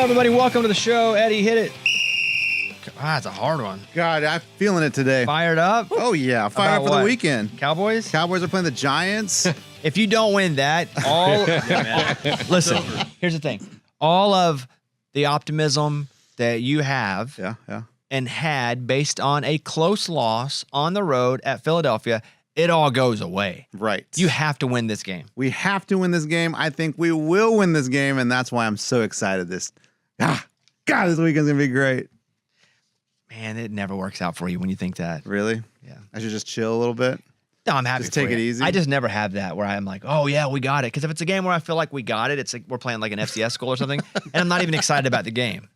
everybody? Welcome to the show. Eddie, hit it. That's a hard one. God, I'm feeling it today. Fired up? Oh, yeah. Fired up for the weekend. Cowboys? Cowboys are playing the Giants. If you don't win that, listen, here's the thing. All of the optimism that you have and had based on a close loss on the road at Philadelphia, it all goes away. Right. You have to win this game. We have to win this game. I think we will win this game, and that's why I'm so excited. This weekend's going to be great. Man, it never works out for you when you think that. Really? Yeah. I should just chill a little bit? No, I'm happy. Just take it easy? I just never have that where I'm like, oh, yeah, we got it. Because if it's a game where I feel like we got it, it's like we're playing like an FCS school or something, and I'm not even excited about the game.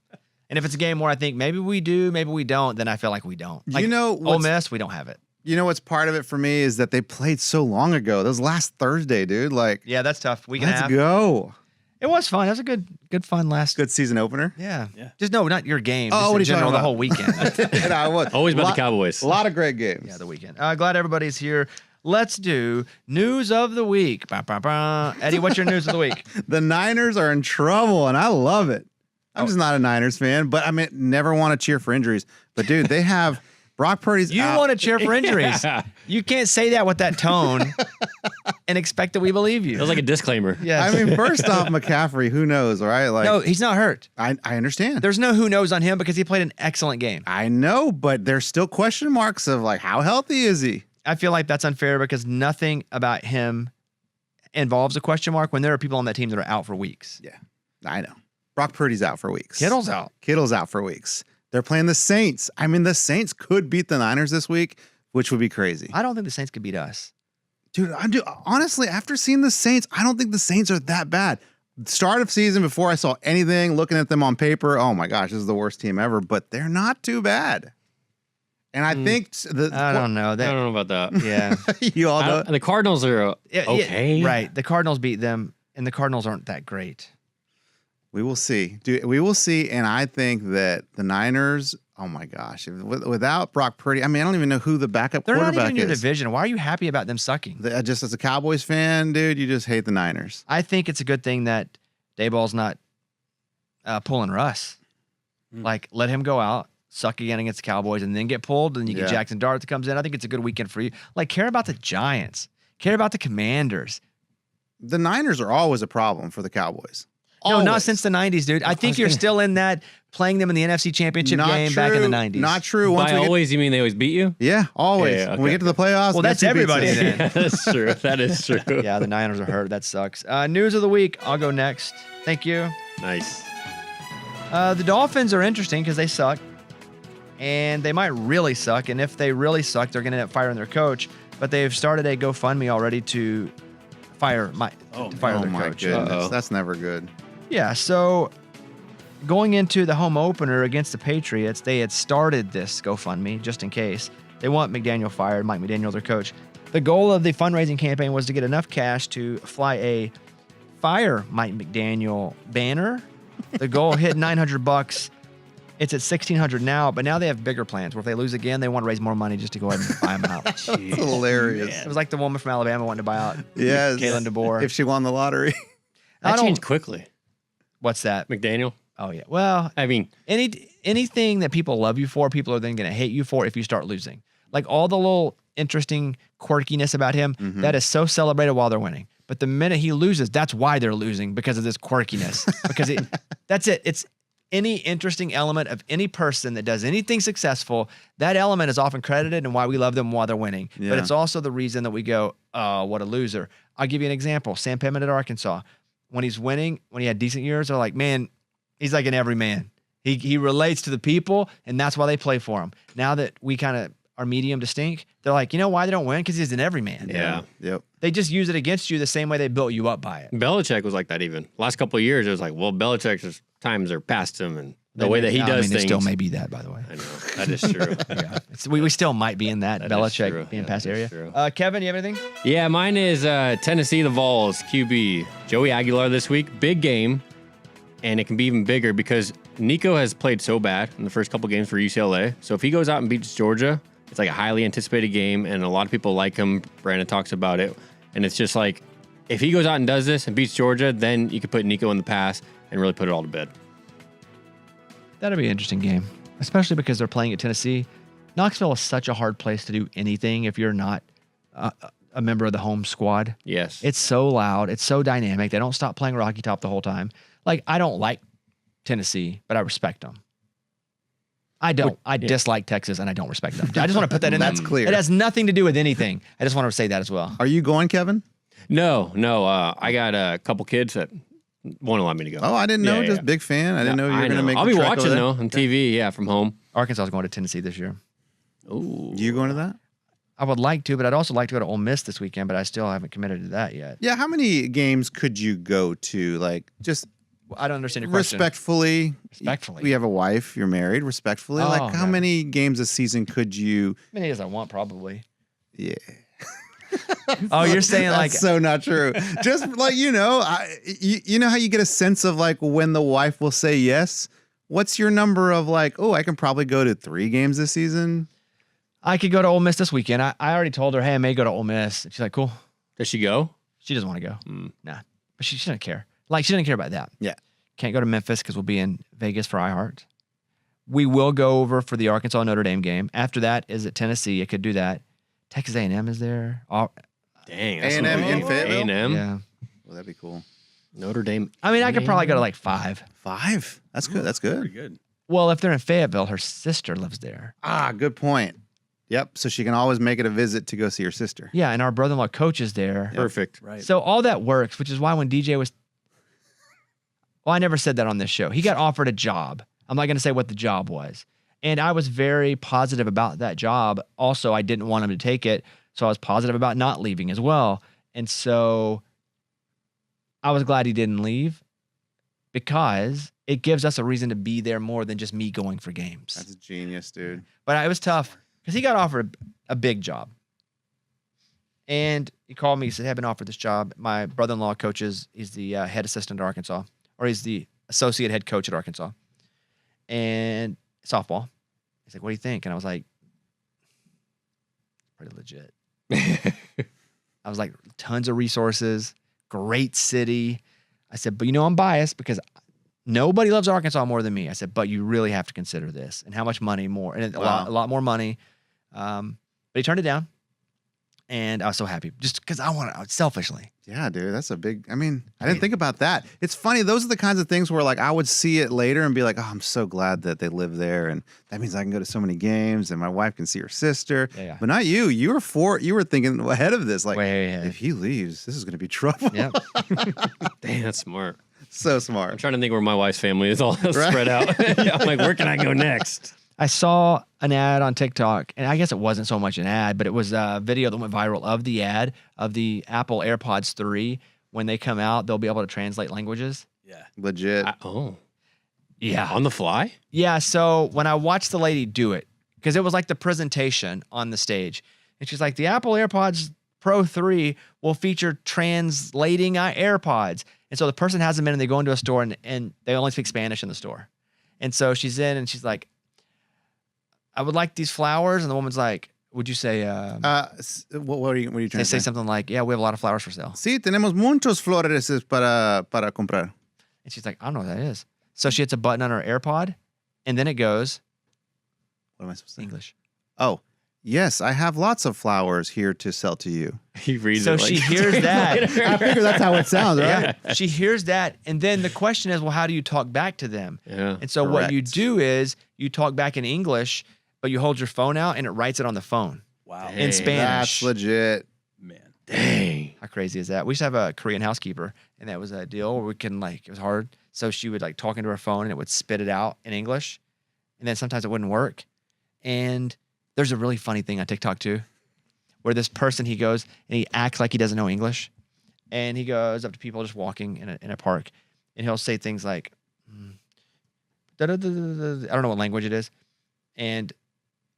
And if it's a game where I think maybe we do, maybe we don't, then I feel like we don't. Like, Ole Miss, we don't have it. You know what's part of it for me is that they played so long ago. That was last Thursday, dude. Like, yeah, that's tough. Let's go. It was fun. That was a good fun last. Good season opener. Yeah. Just no, not your game. Oh, just in general, the whole weekend. I was always about the Cowboys. A lot of great games. Yeah, the weekend. Glad everybody's here. Let's do news of the week. Bah, bah, bah. Eddie, what's your news of the week? The Niners are in trouble, and I love it. I'm just not a Niners fan, but I mean, never want to cheer for injuries. But dude, they have Brock Purdy's. You want to cheer for injuries? Yeah. You can't say that with that tone and expect that we believe you. It was like a disclaimer. Yeah. I mean, first off, McCaffrey, who knows, right? Like, no, he's not hurt. I understand. There's no who knows on him because he played an excellent game. I know, but there's still question marks of like, how healthy is he? I feel like that's unfair because nothing about him involves a question mark when there are people on that team that are out for weeks. Yeah, I know. Brock Purdy's out for weeks. Kittle's out. Kittle's out for weeks. They're playing the Saints. I mean, the Saints could beat the Niners this week, which would be crazy. I don't think the Saints could beat us. Dude, honestly, after seeing the Saints, I don't think the Saints are that bad. Start of season, before I saw anything, looking at them on paper, oh my gosh, this is the worst team ever, but they're not too bad. And I think I don't know. I don't know about that. Yeah. You all know. The Cardinals are okay. Yeah, right. The Cardinals beat them, and the Cardinals aren't that great. We will see. Dude, we will see. And I think that the Niners, oh my gosh, without Brock Purdy, I mean, I don't even know who the backup quarterback is. They're not even in your division. Why are you happy about them sucking? Just as a Cowboys fan, dude, you just hate the Niners. I think it's a good thing that Dayball's not pulling Russ. Like, let him go out, suck again against the Cowboys, and then get pulled, and you get Jackson Dart that comes in. I think it's a good weekend for you. Like, care about the Giants. Care about the Commanders. The Niners are always a problem for the Cowboys. No, not since the 90s, dude. I think you're still in that, playing them in the NFC Championship game back in the 90s. Not true. By always, you mean they always beat you? Yeah, always. Yeah, okay. When we get to the playoffs, well, that's everybody then. Yeah, that's true. That is true. Yeah, the Niners are hurt. That sucks. News of the week. I'll go next. Thank you. Nice. The Dolphins are interesting because they suck. And they might really suck. And if they really suck, they're going to end up firing their coach. But they've started a GoFundMe already to fire their coach. Goodness. That's never good. Yeah, so going into the home opener against the Patriots, they had started this GoFundMe just in case. They want McDaniel fired, Mike McDaniel, their coach. The goal of the fundraising campaign was to get enough cash to fly a Fire Mike McDaniel banner. The goal hit $900. It's at $1,600 now, but now they have bigger plans where if they lose again, they want to raise more money just to go ahead and buy them out. That's hilarious. It was like the woman from Alabama wanting to buy out Kalen DeBoer. If she won the lottery. That changed quickly. What's that? McDaniel? Oh, yeah. Well, I mean, anything that people love you for, people are then going to hate you for if you start losing. Like all the little interesting quirkiness about him, that is so celebrated while they're winning. But the minute he loses, that's why they're losing, because of this quirkiness. Because that's it. It's any interesting element of any person that does anything successful, that element is often credited and why we love them while they're winning. Yeah. But it's also the reason that we go, oh, what a loser. I'll give you an example. Sam Pittman at Arkansas. When he's winning, when he had decent years, they're like, man, he's like an everyman. He relates to the people, and that's why they play for him. Now that we kind of are medium to stink, they're like, you know why they don't win? Because he's an everyman. Yeah. Yep. They just use it against you the same way they built you up by it. Belichick was like that even. Last couple of years, it was like, well, Belichick's times are past him, and the way that he does things. It still may be that, by the way. I know. That is true. Yeah. We still might be in that Belichick being past area. Kevin, you have anything? Yeah, mine is Tennessee, the Vols, QB. Joey Aguilar this week. Big game, and it can be even bigger because Nico has played so bad in the first couple games for UCLA. So if he goes out and beats Georgia, it's like a highly anticipated game, and a lot of people like him. Brandon talks about it. And it's just like, if he goes out and does this and beats Georgia, then you could put Nico in the pass and really put it all to bed. That'll be an interesting game, especially because they're playing at Tennessee. Knoxville is such a hard place to do anything if you're not a member of the home squad. Yes. It's so loud. It's so dynamic. They don't stop playing Rocky Top the whole time. Like, I don't like Tennessee, but I respect them. I don't. I dislike Texas, and I don't respect them. I just want to put that in. That's clear. It has nothing to do with anything. I just want to say that as well. Are you going, Kevin? No. I got a couple kids that won't allow me to go. Oh, I didn't know. Just big fan. I didn't know you were going to make I'll the be trek watching, over there. though, on TV, from home. Arkansas is going to Tennessee this year. Ooh. You going to that? I would like to, but I'd also like to go to Ole Miss this weekend, but I still haven't committed to that yet. Yeah, how many games could you go to? Like, just I don't understand your question. respectfully. Respectfully. You have a wife, you're married, respectfully. Oh, like, how no. many games a season could you? Many as I want, probably. Yeah. Oh, you're saying That's like so not true. Just like, you know how you get a sense of like when the wife will say yes? What's your number of like, oh, I can probably go to 3 games this season? I could go to Ole Miss this weekend. I already told her, hey, I may go to Ole Miss. And she's like, cool. Does she go? She doesn't want to go. Nah. But she doesn't care. Like, she doesn't care about that. Yeah. Can't go to Memphis because we'll be in Vegas for iHeart. We will go over for the Arkansas Notre Dame game. After that is at Tennessee. I could do that. Texas A&M is there. Dang. A&M in Fayetteville? A&M? Yeah. Well, that'd be cool. Notre Dame. I mean, I could probably go to like 5. 5? That's good. That's good. Pretty good. Well, if they're in Fayetteville, her sister lives there. Ah, good point. Yep. So she can always make it a visit to go see her sister. Yeah, and our brother-in-law coaches there. Perfect. Right. So all that works, which is why when DJ was... Well, I never said that on this show. He got offered a job. I'm not going to say what the job was. And I was very positive about that job. Also, I didn't want him to take it. So I was positive about not leaving as well. And so I was glad he didn't leave because it gives us a reason to be there more than just me going for games. That's genius, dude. But it was tough because he got offered a big job. And he called me. He said, hey, I've been offered this job. My brother-in-law coaches. He's the head assistant at Arkansas. Or he's the associate head coach at Arkansas. And softball. He's like, what do you think? And I was like, pretty legit. I was like, tons of resources, great city. I said, but I'm biased because nobody loves Arkansas more than me. I said, but you really have to consider this and how much money more, and a lot more money. But he turned it down, and I was so happy just because I wanted selfishly. Yeah, dude, that's a big. I mean, I didn't think about that. It's funny; those are the kinds of things where, like, I would see it later and be like, "Oh, I'm so glad that they live there, and that means I can go to so many games, and my wife can see her sister." Yeah. But not you. You were thinking ahead of this. Like, Way ahead. if he leaves, this is going to be trouble. Yeah. Dang, that's smart. So I'm smart. trying to think where my wife's family is all spread out. I'm like, where can I go next? I saw an ad on TikTok, and I guess it wasn't so much an ad, but it was a video that went viral of the ad of the Apple AirPods 3. When they come out, they'll be able to translate languages. Yeah. Legit. Yeah. On the fly? Yeah. So when I watched the lady do it, because it was like the presentation on the stage, and she's like, the Apple AirPods Pro 3 will feature translating AirPods. And so the person has them in and they go into a store and they only speak Spanish in the store. And so she's in and she's like, I would like these flowers. And the woman's like, would you say, what are you trying they to say say? something like, yeah, we have a lot of flowers for sale. Sí, tenemos muchos flores para comprar. And she's like, I don't know what that is. So she hits a button on her AirPod and then it goes What am I supposed to say? English. Oh, yes, I have lots of flowers here to sell to you. He reads So it like she hears that. I figure that's how it sounds, right? Yeah. She hears that. And then the question is, well, how do you talk back to them? Yeah. And so what you Correct. do is you talk back in English, but you hold your phone out and it writes it on the phone Wow. in Dang. Spanish. That's legit. Man. Dang. How crazy is that? We used to have a Korean housekeeper, and that was a deal where we can it was hard. So she would talk into her phone and it would spit it out in English. And then sometimes it wouldn't work. And there's a really funny thing on TikTok too, where this person, he goes and he acts like he doesn't know English. And he goes up to people just walking in a park, and he'll say things like, I don't know what language it is. And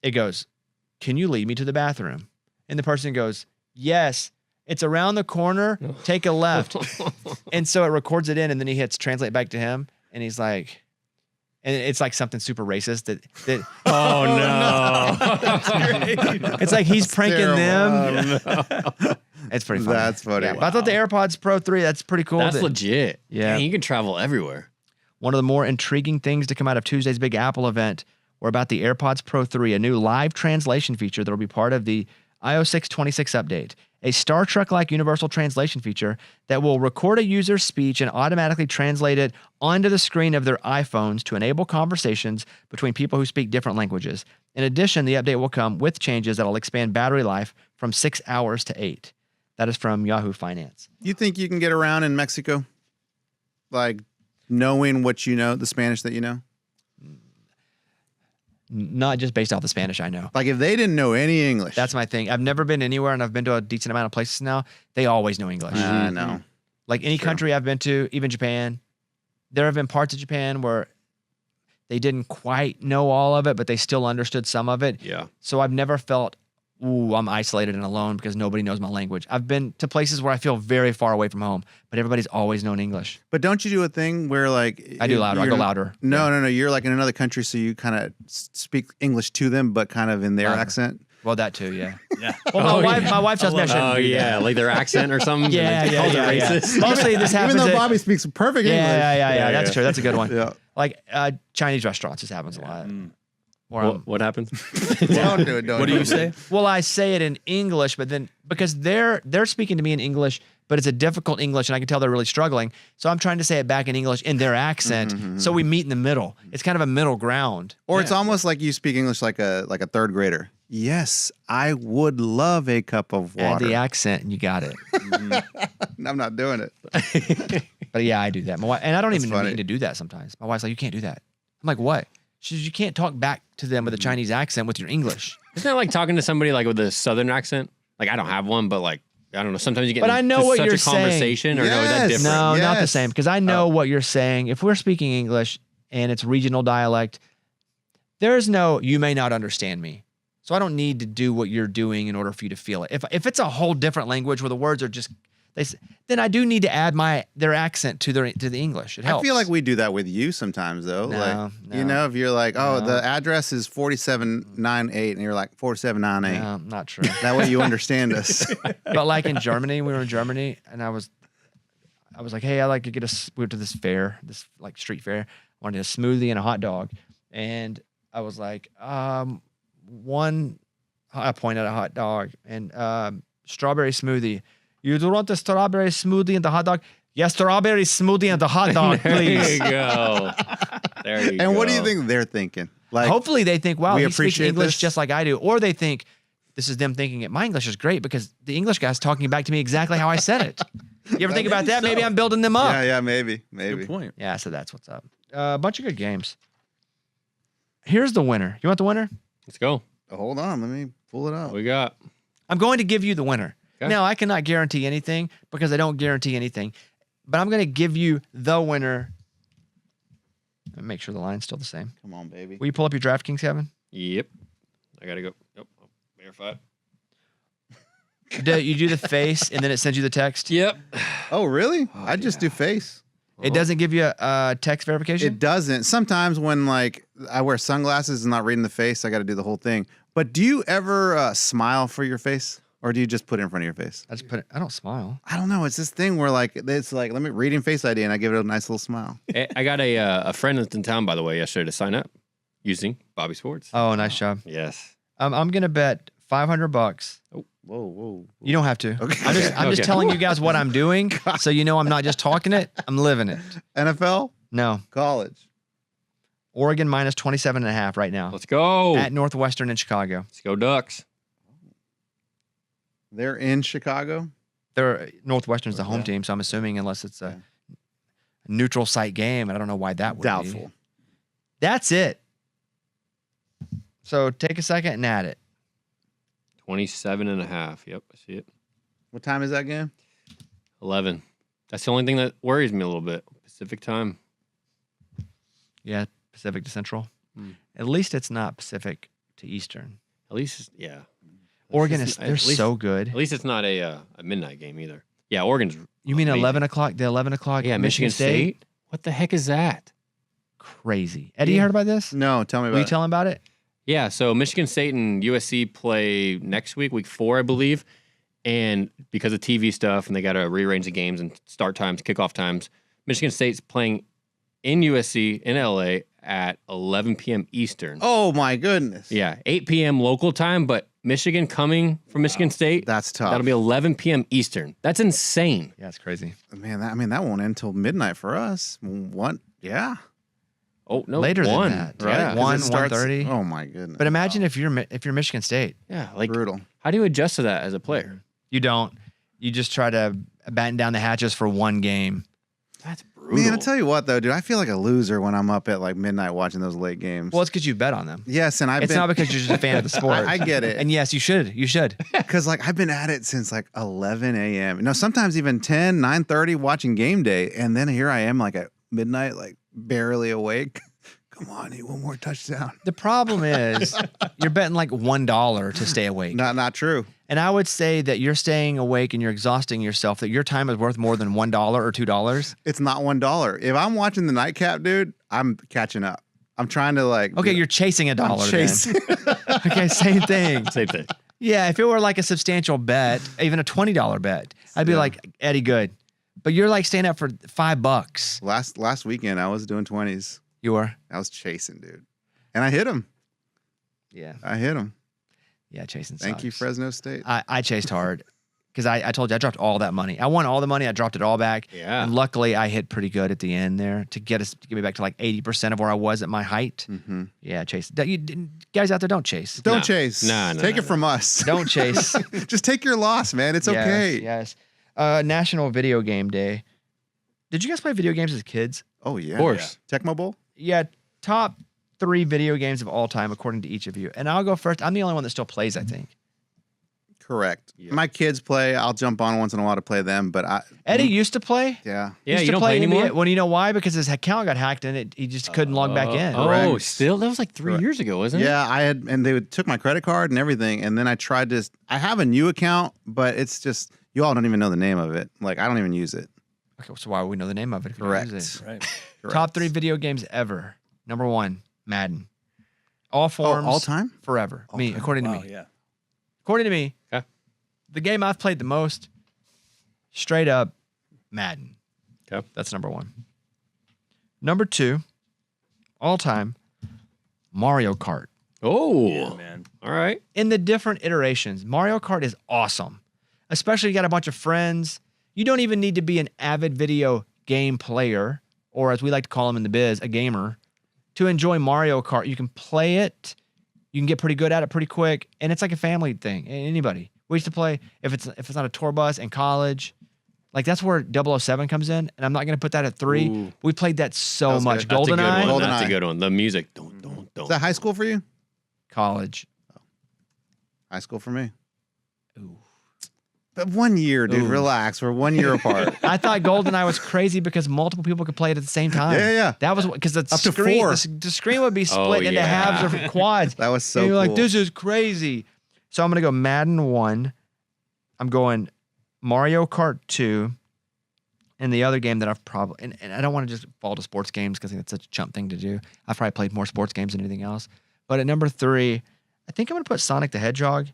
it goes, can you lead me to the bathroom? And the person goes, yes, it's around the corner, take a left. And so it records it in, and then he hits translate back to him, and he's like, and it's like something super racist that Oh, no. it's like he's pranking terrible. them. It's pretty funny. That's funny. Yeah, but I thought the AirPods Pro 3, that's pretty cool. That's that- legit. Yeah. Dang, you can travel everywhere. One of the more intriguing things to come out of Tuesday's Big Apple event were about the AirPods Pro 3, a new live translation feature that will be part of the iOS 626 update. A Star Trek-like universal translation feature that will record a user's speech and automatically translate it onto the screen of their iPhones to enable conversations between people who speak different languages. In addition, the update will come with changes that will expand battery life from 6 hours to 8. That is from Yahoo Finance. You think you can get around in Mexico? Like knowing what you know, the Spanish that you know? Not just based off the Spanish I know. Like if they didn't know any English. That's my thing. I've never been anywhere, and I've been to a decent amount of places now. They always know English. I know. Like any country I've been to, even Japan, there have been parts of Japan where they didn't quite know all of it, but they still understood some of it. Yeah. So I've never felt, ooh, I'm isolated and alone because nobody knows my language. I've been to places where I feel very far away from home, but everybody's always known English. But don't you do a thing where like I do louder. I go louder. No. You're like in another country, so you kind of speak English to them, but kind of in their accent. Well, that too, yeah. Yeah. Well, my wife tells me I shouldn't do that. like their accent or something. Yeah. Racist. Mostly this happens. Even though at- Bobby speaks perfect English. Yeah. That's true. That's a good one. Yeah. Like Chinese restaurants, this happens a lot. Or What happens? Don't do it. What do you say? well, I say it in English, but then because they're speaking to me in English, but it's a difficult English, and I can tell they're really struggling. So I'm trying to say it back in English in their accent. So we meet in the middle. It's kind of a middle ground. Or it's almost like you speak English like a third grader. Yes, I would love a cup of Add water. the accent, and you got it. I'm not doing it. But yeah, I do that. My wife, and I don't even funny. mean to do that sometimes. My wife's like, "You can't do that." I'm like, "What?" She says, "You can't talk back to them with a Chinese accent with your English." Isn't that like talking to somebody like with a southern accent? Like I don't have one, but like I don't know. Sometimes you get But in I know just what such you're a conversation, or no, is that Yes. different? No, not the Yes. same. Because I know what you're saying. If we're speaking English and it's regional dialect, there's no, you may not understand me. So I don't need to do what you're doing in order for you to feel it. If it's a whole different language where the words are just, then I do need to add their accent to the English. It helps. I feel like we do that with you sometimes, though. No, You know, if you're like, oh, No. the address is 4798, and you're like 4798. No, not true. That way you understand us. But like in Germany, we were in Germany, and I was like, hey, I like to get we went to this fair, this like street fair. I wanted a smoothie and a hot dog, and I was like, I pointed at a hot dog and strawberry smoothie. You do want the strawberry smoothie and the hot dog? Yes, strawberry smoothie and the hot dog, There please. you go. There you go. And what do you think they're thinking? Like, Hopefully they think, wow, we he speaks appreciate English this. just like I do. Or they think, this is them thinking, my English is great because the English guy's talking back to me exactly how I said it. You ever think about that? Maybe I'm building them up. yeah, maybe. Good point. Yeah, so that's what's up. A bunch of good games. Here's the winner. You want the winner? Let's go. Oh, hold on, let me pull it What up. we got? I'm going to give you the winner. Okay. Now, I cannot guarantee anything because I don't guarantee anything, but I'm going to give you the winner. Let me make sure the line's still the same. Come on, baby. Will you pull up your DraftKings, Kevin? Yep. I gotta go. Yep. Verify. You do the face and then it sends you the text. Yep. Oh, really? I just do face. It doesn't give you a text verification? It doesn't. Sometimes when like I wear sunglasses and not reading the face, I got to do the whole thing. But do you ever smile for your face, or do you just put it in front of your face? I just put it. I don't smile. I don't know. It's this thing where like it's like let me reading Face ID, and I give it a nice little smile. I got a friend that's in town, by the way, yesterday to sign up using Bobby Sports. Oh, nice job. Yes. I'm gonna bet $500. Whoa. You don't have to. Okay. I'm just Okay. telling you guys what I'm doing, so you know I'm not just talking it. I'm living it. NFL, No, college. Oregon minus 27.5 right now Let's go. at Northwestern in Chicago. Let's go Ducks. They're in Chicago. Northwestern's the home Okay. team, so I'm assuming unless it's a neutral site game, and I don't know why that would Doubtful. be. That's it. So take a second and add it. 27.5. Yep. I see it. What time is that game? 11. That's the only thing that worries me a little bit. Pacific time. Yeah, Pacific to Central. Hmm. At least it's not Pacific to Eastern. At least, yeah. Oregon At is they're least- so good. At least it's not a midnight game either. Yeah, Oregon's. You mean amazing. 11 o'clock? The 11 o'clock. Yeah, Michigan State. What the heck is that? Crazy. Eddie, you heard about this? No, tell me Will about you it. tell him about it? Yeah, so Michigan State and USC play next week, week 4, I believe. And because of TV stuff, and they got to rearrange the games and start times, kickoff times, Michigan State's playing in USC in LA at 11 p.m. Eastern. Oh my goodness. Yeah, 8 p.m. local time, but Michigan coming from Michigan State. That's tough. That'll be 11 p.m. Eastern. That's insane. Yeah, it's crazy. Man, that won't end until midnight for us. What? Yeah. Oh no, Later than 1, that, right? yeah. 1:30. Oh my goodness. But imagine if you're Michigan State. Yeah, like Brutal. how do you adjust to that as a player? You don't. You just try to batten down the hatches for one game. That's brutal. Man, I tell you what though, dude, I feel like a loser when I'm up at like midnight watching those late games. Well, it's because you bet on them. Yes, and It's not because you're just a fan of the sport. I get it. And yes, you should. You should. Because like I've been at it since like 11 a.m. No, sometimes even 10, 9:30 watching game day. And then here I am like at midnight, like barely awake. Come on, need one more touchdown. The problem is you're betting like $1 to stay awake. Not true. And I would say that you're staying awake and you're exhausting yourself, that your time is worth more than $1 or $2. It's not $1. If I'm watching the nightcap, dude, I'm catching up. I'm trying to like. Okay, you're chasing a dollar. chasing. Okay, same thing. Same thing. Yeah, if it were like a substantial bet, even a $20 bet, I'd be Yeah. like, Eddie, good. But you're like staying up for $5. Last weekend, I was doing 20s. You were? I was chasing, dude, and I hit him. Yeah. I hit him. Yeah, chasing Thank you, sucks. Fresno State. I chased hard because I told you I dropped all that money. I won all the money. I dropped it all back. Yeah. And luckily, I hit pretty good at the end there to get me back to like 80% of where I was at my height. Mm-hmm. Yeah, chase. Guys out there, don't chase. Don't Nah. chase. Nah, Take it from us. Don't chase. Just take your loss, man. It's Yes, okay. Yes. National Video Game Day. Did you guys play video games as kids? Oh yeah. Of course. Tecmo Bowl. Yeah. Top 3 video games of all time, according to each of you. And I'll go first. I'm the only one that still plays, I think. Correct. Yeah. My kids play. I'll jump on once in a while to play them, but Eddie used to play. yeah. Yeah, Used you to don't play NBA. anymore? Well, you know why? Because his account got hacked and he just couldn't log back in. Oh, Correct. still? That was like 3 Correct. years ago, wasn't it? Yeah, I had, and they took my credit card and everything, and then I tried to. I have a new account, but it's just you all don't even know the name of it. Like I don't even use it. Okay, so why would we know the name of it? If we don't Correct. use it? Right. Correct. Top 3 video games ever. Number 1, Madden. All forms. all time? Forever. All me, time. according to Wow, me. yeah. According to me, Okay. the game I've played the most, straight up, Madden. Okay. That's number 1. Number 2, all time, Mario Kart. Oh, Yeah, man. all right. In the different iterations, Mario Kart is awesome. Especially you got a bunch of friends. You don't even need to be an avid video game player, or as we like to call them in the biz, a gamer, to enjoy Mario Kart. You can play it. You can get pretty good at it pretty quick, and it's like a family thing. Anybody. We used to play if it's not a tour bus in college. Like that's where 007 comes in, and I'm not going to put that at 3. Ooh. We played that so That was much. good. That's a good GoldenEye, one. That's a GoldenEye. good one. The music. Don't. Is that high school for you? college. High school for me. Ooh. But 1 year, dude. Ooh. Relax. We're 1 year apart. I thought GoldenEye was crazy because multiple people could play it at the same time. Yeah, yeah. That was because the Up to screen, 4. the screen would be split into yeah. halves or quads. That was so and you're cool. like, this is crazy. So I'm gonna go Madden 1. I'm going Mario Kart 2, and the other game that I've probably and I don't want to just fall to sports games because I think that's such a chump thing to do. I've probably played more sports games than anything else. But at number 3, I think I'm gonna put Sonic the Hedgehog.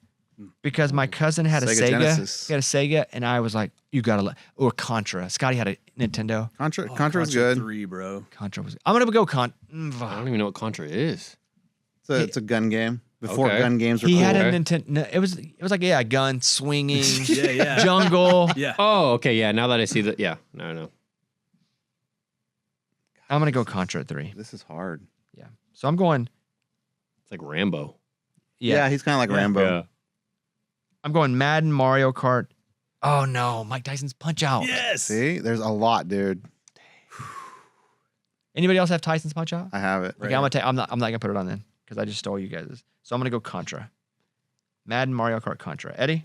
Because my cousin had a Sega Sega. Genesis. He had a Sega, and I was like, you gotta let, or Contra. Scotty had a Nintendo. Contra, Oh, Contra was good. 3, bro. Contra was, I'm gonna go I don't even know what Contra is. It's a gun game. Before Okay. gun games were He cool. had a Okay. Nintendo. No, it was like a gun swinging, Yeah, yeah. jungle. Yeah. Oh, okay. Yeah. Now that I see that. Yeah. No. I'm gonna go Contra at 3. This is hard. Yeah. So I'm going. It's like Rambo. Yeah, he's kind of like Yeah. Rambo. Yeah. I'm going Madden, Mario Kart. Oh no, Mike Tyson's Punch Out. Yes. See, there's a lot, dude. Anybody else have Tyson's Punch Out? I have it. Okay, I'm not gonna put it on then because I just stole you guys'. So I'm gonna go Contra. Madden, Mario Kart, Contra. Eddie.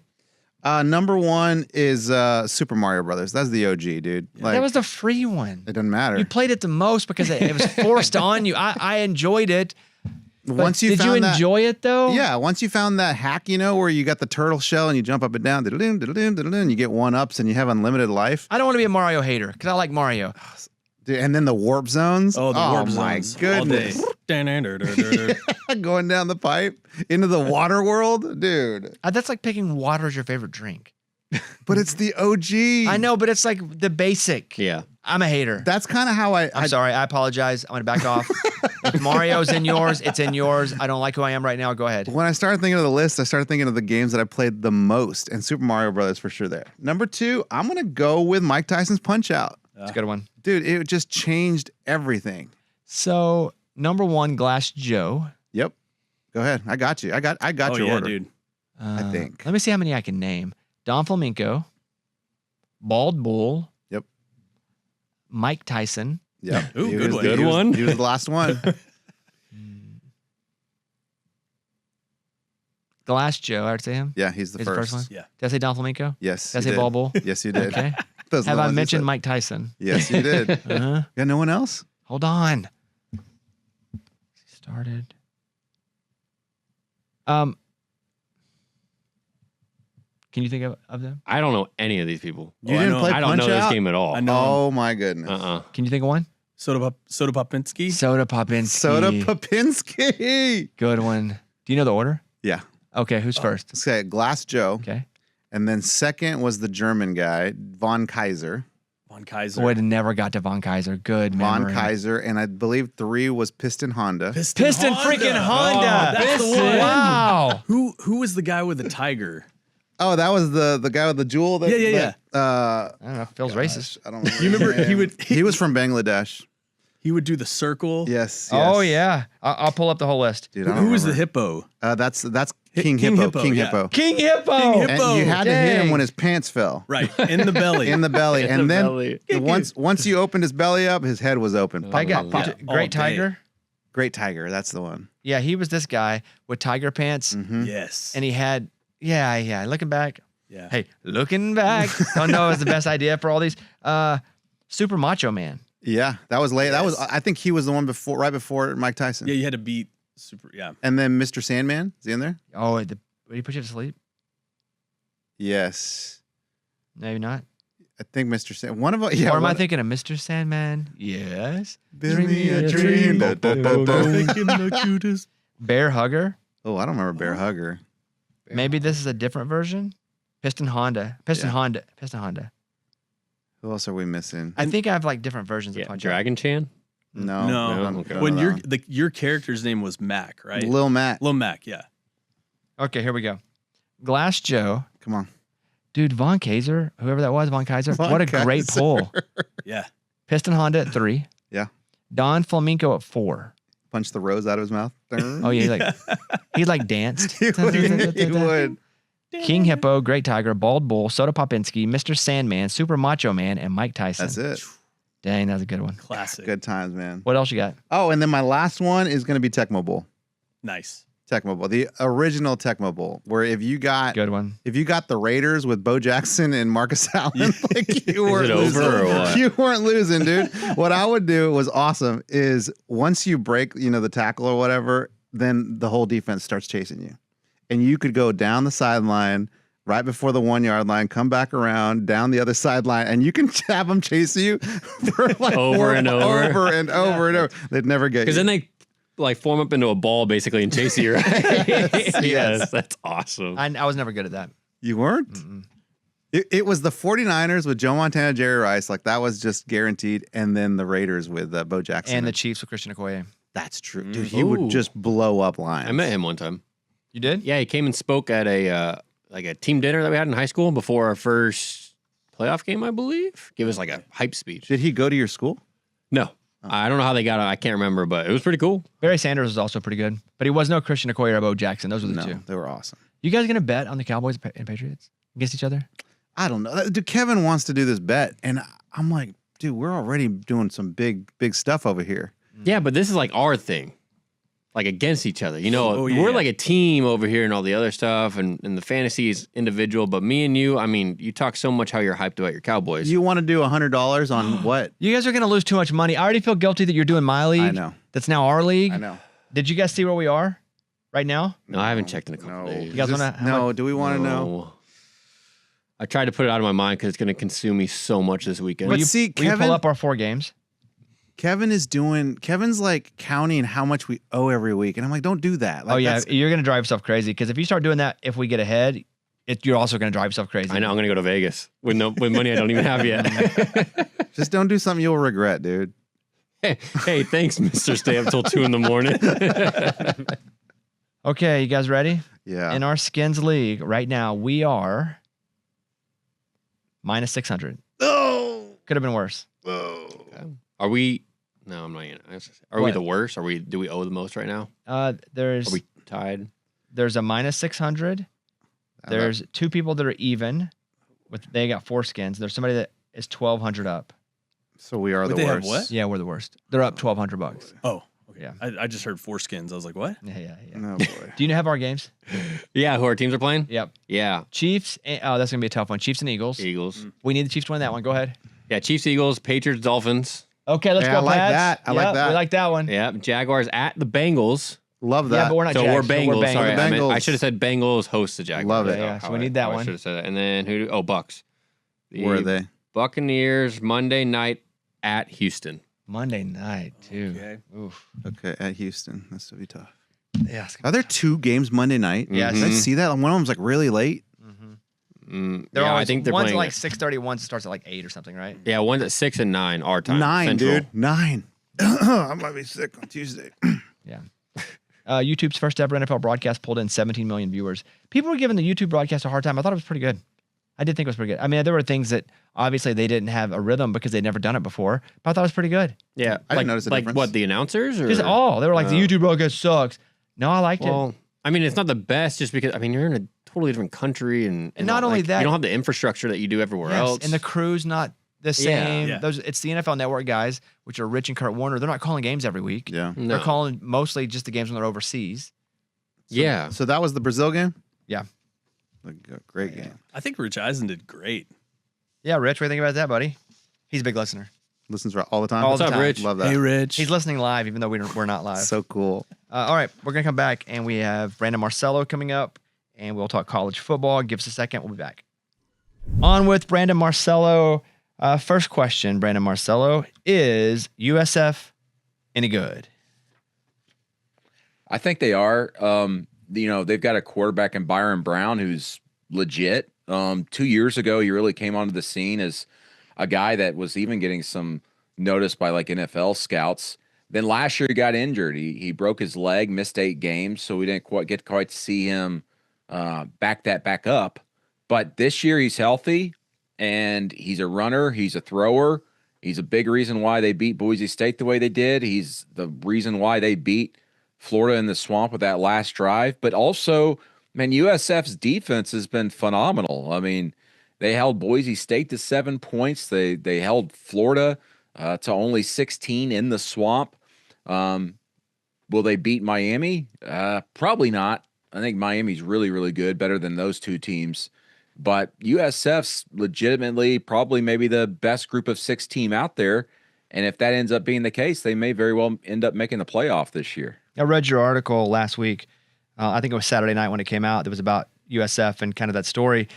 Number 1 is Super Mario Brothers. That's the OG, dude. Like, That was the free one. it doesn't matter. You played it the most because it was forced on you. I enjoyed it. But Once you did you found that, enjoy it though? yeah, once you found that hack, where you got the turtle shell and you jump up and down, diddle-doom, diddle-doom, diddle-doom, you get 1-ups and you have unlimited life. I don't want to be a Mario hater because I like Mario. Dude, and then the warp zones. Oh, the warp my zones. goodness. All day. Going down the pipe into the water world, dude. That's like picking water as your favorite drink. But it's the OG. I know, but it's like the basic. Yeah. I'm a hater. That's kind of how I'm sorry. I apologize. I'm going to back off. If Mario's in yours, it's in yours. I don't like who I am right now. Go ahead. When I started thinking of the list, I started thinking of the games that I played the most, and Super Mario Brothers for sure there. Number 2, I'm going to go with Mike Tyson's Punch-Out. That's a good one. Dude, it just changed everything. So, number 1, Glass Joe. Yep. Go ahead. I got you. I got your order. dude. I think. Let me see how many I can name. Don Flamenco, Bald Bull. Yep. Mike Tyson. Yep. Ooh, He good was- one. he Good was- one. He was the last one. Glass Joe. I already say him. Yeah, he's the He's first. the first one? Yeah. Did I say Don Flamenco? Yes. Did I you say did. Bald Bull? Yes, you did. Okay. Those are Have the I ones you mentioned said. Mike Tyson? Yes, you did. Uh-huh. Got no one else? Hold on. Started. Can you think of them? I don't know any of these people. You I didn't know. play I don't know Punch-Out? this game at all. I know. Oh my goodness. Can you think of one? Soda Popinski. Soda Popinski. Soda Popinski. Good one. Do you know the order? Yeah. Okay, who's first? Let's say Glass Joe. Okay. And then second was the German guy, Von Kaiser. Von Kaiser. Would have never got to Von Kaiser. Good Von memory. Kaiser. And I believe 3 was Piston Honda. Piston freaking Honda. That's the Piston. one. Wow. Who was the guy with the tiger? Oh, that was the guy with the jewel? That, Yeah. I I don't know. Feels racist. I don't remember. You remember his name. He was from Bangladesh. He would do the circle. Yes. Oh, yeah. I'll pull up the whole list. Dude, I don't Who was the remember. hippo? That's King King Hippo. Hippo, King yeah. Hippo. King Hippo. King Hippo. And you had to hit him Dang. when his pants fell. Right in the belly. In the belly. and the then belly. once you opened his belly up, his head was open. I got Yeah. Great All day. Tiger. Great Tiger. That's the one. Yeah, he was this guy with tiger pants, Mhm. Yes. and he had, yeah. Looking back, Yeah. hey, looking back, don't know is the best idea for all these. Super Macho Man. Yeah, that was late. That was. Yes. I think he was the one right before Mike Tyson. Yeah, you had to beat super. Yeah. And then Mr. Sandman is he in there? Oh, did he put you to sleep? Yes, Maybe not. I think Mr. Sandman. One of them. Yeah. or am I one- thinking of Mr. Sandman? Yes. Build me a dream. Da, da, da, da. Making the cutest. Bear Hugger. Oh, I don't remember Bear Hugger. Maybe this is a different version. Piston Honda. Piston Honda. Who else are we missing? I think I have like different versions Yeah, of Punch Dragon Chan. No. No. I don't Okay. know When that your character's name was Mac, right? one. Lil Matt. Lil Mac. Yeah. Okay, here we go. Glass Joe. Come on. Dude, Von Kaiser, whoever that was, Von Kaiser. Von what a great Kaiser. pull. Yeah. Piston Honda at 3. Yeah. Don Flamenco at 4. Punch the rose out of his mouth. Oh yeah, he like danced. he would. King Hippo, Great Tiger, Bald Bull, Soda Popinski, Mr. Sandman, Super Macho Man, and Mike Tyson. That's it. Dang, that's a good one. Classic. Good times, man. What else you got? Oh, and then my last one is going to be Tecmo Bowl. Nice. Tecmo Bowl, the original Tecmo Bowl, where if you got Good one. the Raiders with Bo Jackson and Marcus Allen, like you weren't it over losing. or what? You weren't losing, dude. What I would do was awesome is once you break, the tackle or whatever, then the whole defense starts chasing you, and you could go down the sideline right before the 1 yard line, come back around down the other sideline, and you can have them chase you for like Over and over. over and over and over. They'd never get you. Because then they like form up into a ball basically and chase you, right? Yes. That's awesome. I was never good at that. You weren't? Mm-mm. It was the 49ers with Joe Montana, Jerry Rice. Like, that was just guaranteed. And then the Raiders with Bo Jackson. And the Chiefs with Christian Okoye. That's true. Dude, he would Ooh. just blow up Lions. I met him one time. You did? Yeah, he came and spoke at a like a team dinner that we had in high school before our first playoff game, I believe. Give us like a hype speech. Did he go to your school? No, I don't know how they got it. I can't remember, but it was pretty cool. Barry Sanders was also pretty good, but he was no Christian Okoye or Bo Jackson. Those were the No, two. they were awesome. You guys gonna bet on the Cowboys and Patriots against each other? I don't know. Dude, Kevin wants to do this bet. And I'm like, dude, we're already doing some big stuff over here. Yeah, but this is like our thing, like against each other. Oh, yeah, we're yeah. like a team over here and all the other stuff, and the fantasy is individual. But me and you, I mean, you talk so much how you're hyped about your Cowboys. You want to do $100 on what? You guys are gonna lose too much money. I already feel guilty that you're doing my league. I know. That's now our league. I know. Did you guys see where we are right now? No, I haven't checked in a couple No. days. You guys Is this- wanna- how No, much- do we want to know? No. I tried to put it out of my mind because it's going to consume me so much this weekend. But Will you, see, will you Kevin- pull up our 4 games? Kevin's like counting how much we owe every week. And I'm like, don't do that. Like, Oh yeah, that's- you're gonna drive yourself crazy because if you start doing that, if we get ahead, you're also gonna drive yourself crazy. I know I'm going to go to Vegas with money I don't even have yet. Just don't do something you'll regret, dude. Hey, thanks, Mr. Stay up till 2 a.m. Okay, you guys ready? Yeah. In our skins league right now, we are minus 600. Oh. Could have been worse. Oh. Are we? No, I'm not gonna. Are we What? the worst? Do we owe the most right now? There's Are we tied? there's a minus 600. There's two people that are even. They got 4 skins. There's somebody that is 1,200 up. So we are Wait, the they have worst. what? Yeah, we're the worst. They're up $1,200. Oh, okay. Yeah. I just heard 4 skins. I was like, what? Yeah. Oh boy. Do you have our games? Yeah, who our teams are playing? Yep. Yeah, Chiefs. Oh, that's gonna be a tough one. Chiefs and Eagles. Eagles. We need the Chiefs to win that one. Go ahead. Yeah, Chiefs, Eagles, Patriots, Dolphins. Okay, let's Hey, go. I like Pats. that. I like Yep, that. We like that one. Yeah, Jaguars at the Bengals. Love Yeah, that. but we're not. So Jags, we're Bengals. Sorry, The Bengals. I should have said Bengals host the Jaguars. Love it. Yeah, so we need that I one. should have said that. And then Bucks. The Where are they? Buccaneers Monday night at Houston. Monday night too. Okay. Oof. Okay, at Houston. That's to be tough. Yeah. Are there 2 games Monday night? Yes. Did I see that? One of them's like really late. They're Yeah, always, I think they're one's playing. like 6:30. One starts at like 8 or something, right? Yeah, one's at 6 and 9 our time. 9, Central. dude. 9. I might be sick on Tuesday. Yeah. YouTube's first ever NFL broadcast pulled in 17 million viewers. People were giving the YouTube broadcast a hard time. I thought it was pretty good. I did think it was pretty good. I mean, there were things that obviously they didn't have a rhythm because they'd never done it before, but I thought it was pretty good. Yeah, I didn't notice a like difference. what, the announcers or Just all. They were like, the YouTube broadcast sucks. No, I liked it. Well, I mean, it's not the best just because you're in a totally different country and not only that- you don't have the infrastructure that you do everywhere Yes, else. and the crew's not the same. Yeah. It's the NFL Network guys, which are Rich and Kurt Warner. They're not calling games every week. Yeah. No. They're calling mostly just the games when they're overseas. yeah. So that was the Brazil game? Yeah. Great game. I think Rich Eisen did great. Yeah, Rich, what do you think about that, buddy? He's a big listener. Listens all the time. All What's the up, time. Rich? Love that. Hey, Rich. He's listening live, even though we're not live. So cool. All right, we're going to come back, and we have Brandon Marcello coming up, and we'll talk college football. Give us a second. We'll be back. On with Brandon Marcello. First question, Brandon Marcello. Is USF any good? I think they are. They've got a quarterback in Byron Brown who's legit. 2 years ago, he really came onto the scene as a guy that was even getting some notice by like NFL scouts. Then last year he got injured. He broke his leg, missed 8 games, so we didn't quite to see him back up. But this year he's healthy and he's a runner. He's a thrower. He's a big reason why they beat Boise State the way they did. He's the reason why they beat Florida in the swamp with that last drive. But also, man, USF's defense has been phenomenal. I mean, they held Boise State to 7 points. They held Florida to only 16 in the swamp. Will they beat Miami? Probably not. I think Miami's really, really good, better than those 2 teams. But USF's legitimately probably maybe the best group of 6 team out there. And if that ends up being the case, they may very well end up making the playoff this year. I read your article last week. I think it was Saturday night when it came out. It was about USF and kind of that story.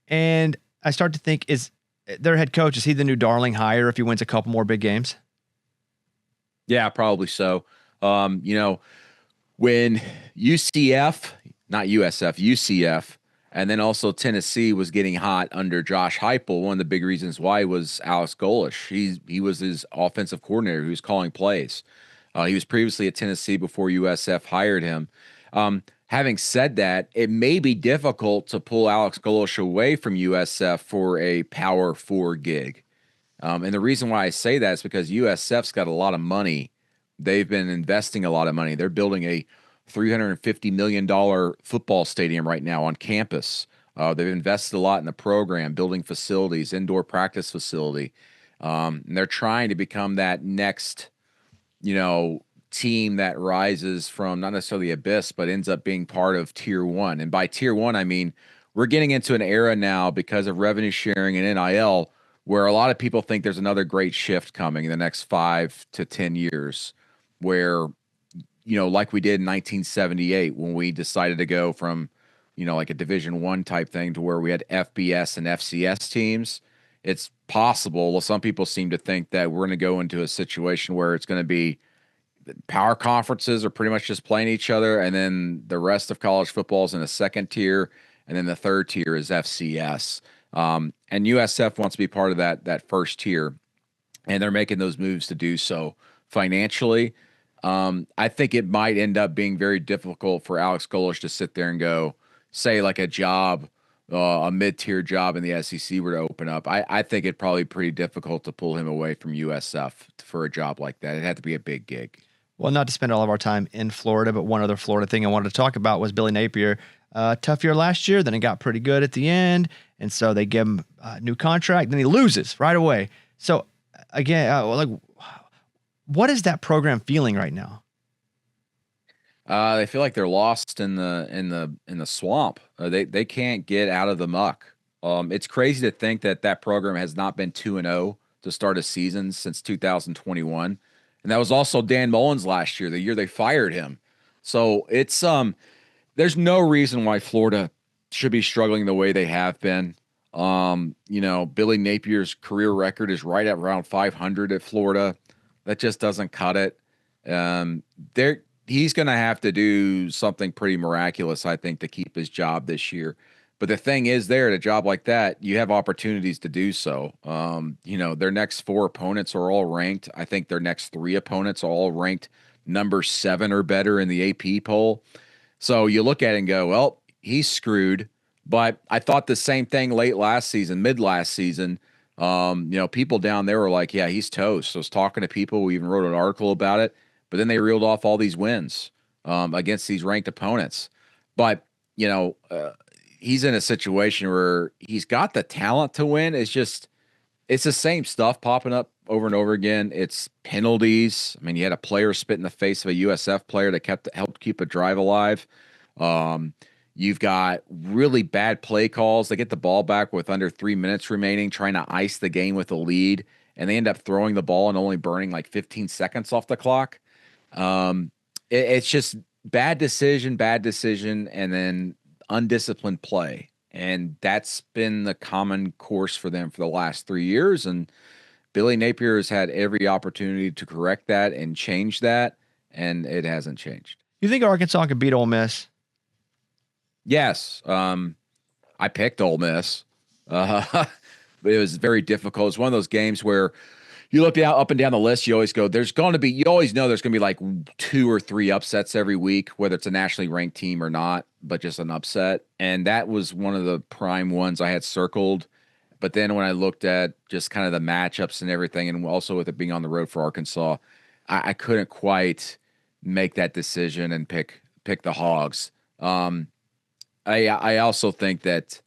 And I start to think, is their head coach, is he the new darling hire if he wins a couple more big games? Yeah, probably so. When UCF, not USF, UCF, and then also Tennessee was getting hot under Josh Heupel, one of the big reasons why was Alex Golesh. He was his offensive coordinator who was calling plays. He was previously at Tennessee before USF hired him. Having said that, it may be difficult to pull Alex Golesh away from USF for a Power 4 gig. And the reason why I say that is because USF's got a lot of money. They've been investing a lot of money. They're building a $350 million football stadium right now on campus. They've invested a lot in the program, building facilities, indoor practice facility. And they're trying to become that next, team that rises from not necessarily the abyss, but ends up being part of Tier 1. And by Tier 1, I mean, we're getting into an era now because of revenue sharing and NIL where a lot of people think there's another great shift coming in the next 5 to 10 years where, like we did in 1978 when we decided to go from, like a Division I type thing to where we had FBS and FCS teams. It's possible. Well, some people seem to think that we're going to go into a situation where it's going to be power conferences are pretty much just playing each other, and then the rest of college football is in a second tier, and then the third tier is FCS. And USF wants to be part of that first tier. and they're making those moves to do so financially. I think it might end up being very difficult for Alex Golesh to sit there and go, say, like a job, a mid-tier job in the SEC were to open up. I think it'd probably be pretty difficult to pull him away from USF for a job like that. It had to be a big gig. Well, not to spend all of our time in Florida, but one other Florida thing I wanted to talk about was Billy Napier. Tough year last year, then it got pretty good at the end, and so they give him a new contract. Then he loses right away. So again, what is that program feeling right now? They feel like they're lost in the swamp. They can't get out of the muck. It's crazy to think that program has not been 2-0 to start a season since 2021, and that was also Dan Mullen's last year, the year they fired him. So it's there's no reason why Florida should be struggling the way they have been. Billy Napier's career record is right at around 500 at Florida. That just doesn't cut it. He's going to have to do something pretty miraculous, I think, to keep his job this year. But the thing is, there at a job like that, you have opportunities to do so. Their next 4 opponents are all ranked. I think their next 3 opponents are all ranked number 7 or better in the AP poll. So you look at it and go, well, he's screwed. But I thought the same thing mid last season. People down there were like, yeah, he's toast. So I was talking to people. We even wrote an article about it. But then they reeled off all these wins against these ranked opponents. But, he's in a situation where he's got the talent to win. It's the same stuff popping up over and over again. It's penalties. I mean, you had a player spit in the face of a USF player that helped keep a drive alive. You've got really bad play calls. They get the ball back with under 3 minutes remaining, trying to ice the game with a lead, and they end up throwing the ball and only burning like 15 seconds off the clock. It's just bad decision, and then undisciplined play. And that's been the common course for them for the last 3 years. And Billy Napier has had every opportunity to correct that and change that, and it hasn't changed. You think Arkansas could beat Ole Miss? Yes. I picked Ole Miss. But it was very difficult. It's one of those games where you look up and down the list, you always know there's going to be like 2 or 3 upsets every week, whether it's a nationally ranked team or not, but just an upset. And that was one of the prime ones I had circled. But then when I looked at just kind of the matchups and everything, and also with it being on the road for Arkansas, I couldn't quite make that decision and pick the Hogs. I also think that,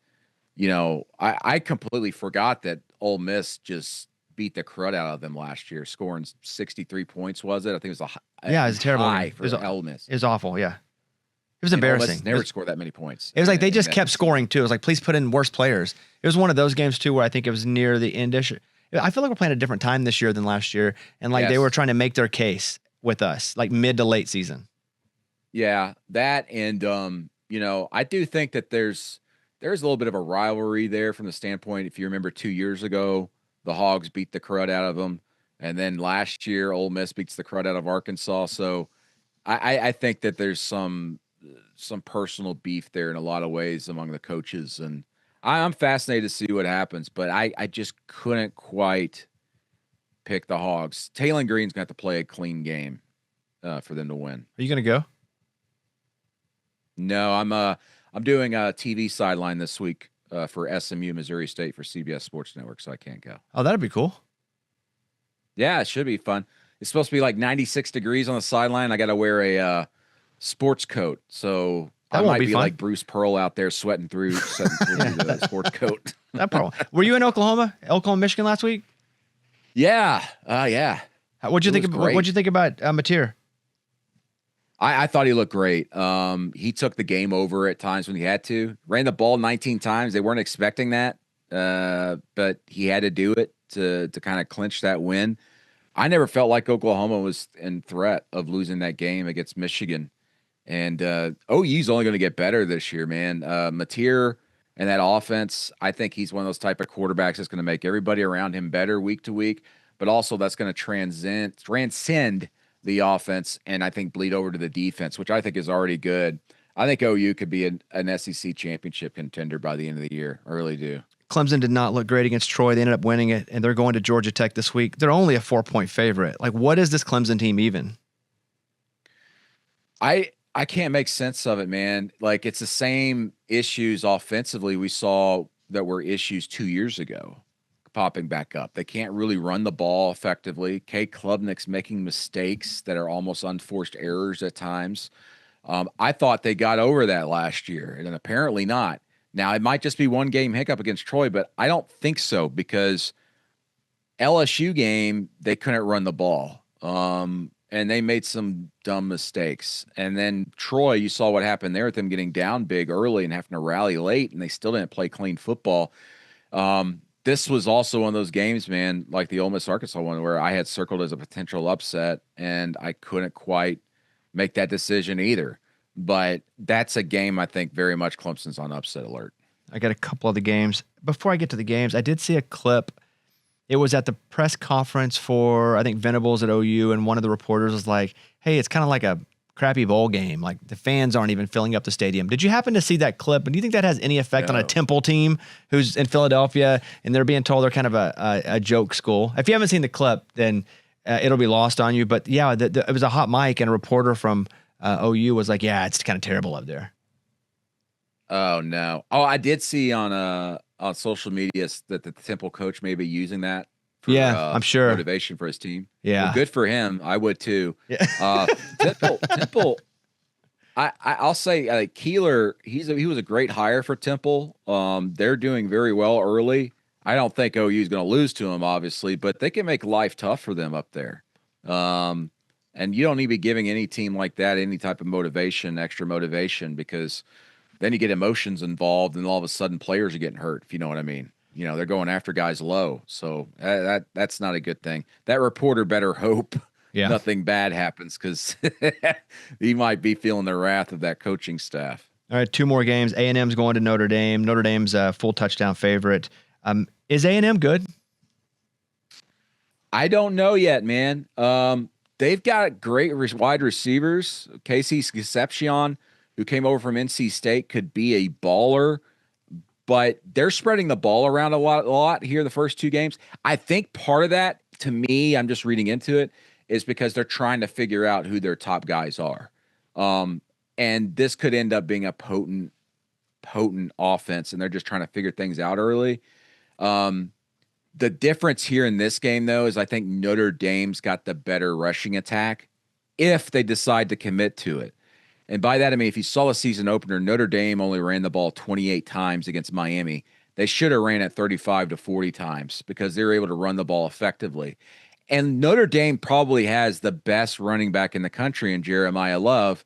I completely forgot that Ole Miss just beat the crud out of them last year, scoring 63 points, was it? I think it was it was terrible. High for Ole Miss. It was awful, yeah. It was embarrassing. Never scored that many points. It was like they just kept scoring, too. It was like, please put in worse players. It was one of those games, too, where I think it was near the end-ish. I feel like we're playing a different time this year than last year, and they were trying to make their case with us, like mid to late season. Yeah, that and, I do think that there's a little bit of a rivalry there from the standpoint, if you remember 2 years ago, the Hogs beat the crud out of them. And then last year, Ole Miss beats the crud out of Arkansas. So I think that there's some personal beef there in a lot of ways among the coaches. And I'm fascinated to see what happens, but I just couldn't quite pick the Hogs. Taylor Green's going to have to play a clean game for them to win. Are you going to go? No, I'm doing a TV sideline this week for SMU, Missouri State for CBS Sports Network, so I can't go. Oh, that'd be cool. Yeah, it should be fun. It's supposed to be like 96 degrees on the sideline. I got to wear a sports coat, so that I might be be fun. Like Bruce Pearl out there sweating through the sports coat. That problem. Were you in Oklahoma, Michigan last week? Yeah, yeah. What'd you think about Mateer? I thought he looked great. He took the game over at times when he had to. Ran the ball 19 times. They weren't expecting that, but he had to do it to kind of clinch that win. I never felt like Oklahoma was in threat of losing that game against Michigan. And OU's only going to get better this year, man. Mateer and that offense, I think he's one of those type of quarterbacks that's going to make everybody around him better week to week, but also that's going to transcend the offense and I think bleed over to the defense, which I think is already good. I think OU could be an SEC championship contender by the end of the year. I really do. Clemson did not look great against Troy. They ended up winning it, and they're going to Georgia Tech this week. They're only a 4-point favorite. Like, what is this Clemson team even? I can't make sense of it, man. Like, it's the same issues offensively we saw that were issues 2 years ago popping back up. They can't really run the ball effectively. Kay Klubnik's making mistakes that are almost unforced errors at times. I thought they got over that last year, and apparently not. Now, it might just be one game hiccup against Troy, but I don't think so because LSU game, they couldn't run the ball. And they made some dumb mistakes. And then Troy, you saw what happened there with them getting down big early and having to rally late, and they still didn't play clean football. This was also one of those games, man, like the Ole Miss Arkansas one, where I had circled as a potential upset, and I couldn't quite make that decision either. But that's a game I think very much Clemson's on upset alert. I got a couple of the games. Before I get to the games, I did see a clip. It was at the press conference for, I think, Venables at OU, and one of the reporters was like, hey, it's kind of like a crappy bowl game. Like, the fans aren't even filling up the stadium. Did you happen to see that clip? And do you think that has any effect on a Temple team who's in Philadelphia and they're being told they're kind of a joke school? If you haven't seen the clip, then it'll be lost on you. But yeah, it was a hot mic, and a reporter from OU was like, yeah, it's kind of terrible up there. Oh, no. Oh, I did see on social media that the Temple coach may be using that for I'm sure motivation for his team. Yeah. Well, good for him. I would too. Yeah. Temple, I'll say Keeler, he was a great hire for Temple. They're doing very well early. I don't think OU is going to lose to them, obviously, but they can make life tough for them up there. And you don't need to be giving any team like that any type of motivation, extra motivation, because then you get emotions involved, and all of a sudden players are getting hurt, if you know what I mean. You know, they're going after guys low. So that's not a good thing. That reporter better hope nothing bad happens, because he might be feeling the wrath of that coaching staff. All right, 2 more games. A&M's going to Notre Dame. Notre Dame's a full touchdown favorite. Is A&M good? I don't know yet, man. They've got great wide receivers. Casey Concepcion, who came over from NC State, could be a baller, but they're spreading the ball around a lot here the first 2 games. I think part of that, to me, I'm just reading into it, is because they're trying to figure out who their top guys are. And this could end up being a potent offense, and they're just trying to figure things out early. The difference here in this game, though, is I think Notre Dame's got the better rushing attack if they decide to commit to it. And by that, I mean, if you saw a season opener, Notre Dame only ran the ball 28 times against Miami. They should have ran it 35 to 40 times because they were able to run the ball effectively. And Notre Dame probably has the best running back in the country in Jeremiah Love,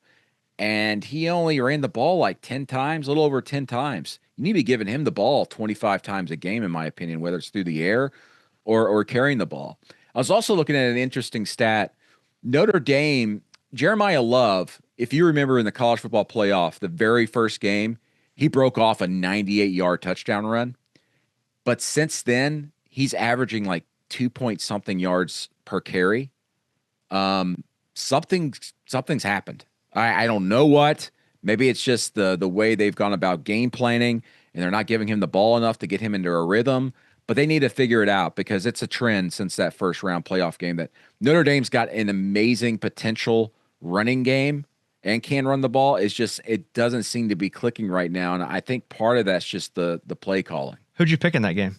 and he only ran the ball like 10 times, a little over 10 times. You need to be giving him the ball 25 times a game, in my opinion, whether it's through the air or carrying the ball. I was also looking at an interesting stat. Notre Dame, Jeremiah Love, if you remember in the college football playoff, the very first game, he broke off a 98-yard touchdown run. But since then, he's averaging like 2-point-something yards per carry. Something's happened. I don't know what. Maybe it's just the way they've gone about game planning, and they're not giving him the ball enough to get him into a rhythm. But they need to figure it out, because it's a trend since that first round playoff game that Notre Dame's got an amazing potential running game and can run the ball. It's just, it doesn't seem to be clicking right now. And I think part of that's just the play calling. Who'd you pick in that game?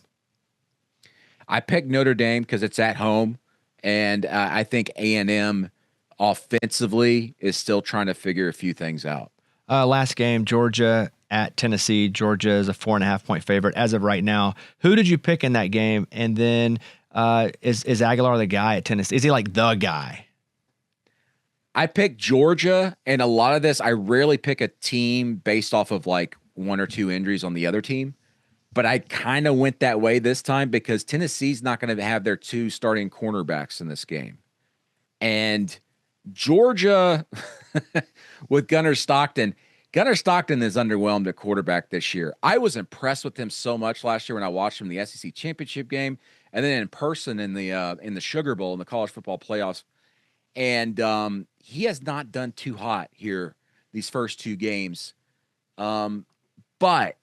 I picked Notre Dame because it's at home, and I think A&M offensively is still trying to figure a few things out. Last game, Georgia at Tennessee. Georgia is a 4.5-point favorite as of right now. Who did you pick in that game? And then is Aguilar the guy at Tennessee? Is he like the guy? I picked Georgia, and a lot of this, I rarely pick a team based off of like 1 or 2 injuries on the other team. But I kind of went that way this time because Tennessee's not going to have their 2 starting cornerbacks in this game. And Georgia with Gunnar Stockton. Gunnar Stockton is underwhelmed at quarterback this year. I was impressed with him so much last year when I watched him in the SEC championship game, and then in person in the Sugar Bowl in the college football playoffs. And he has not done too hot here these first 2 games. But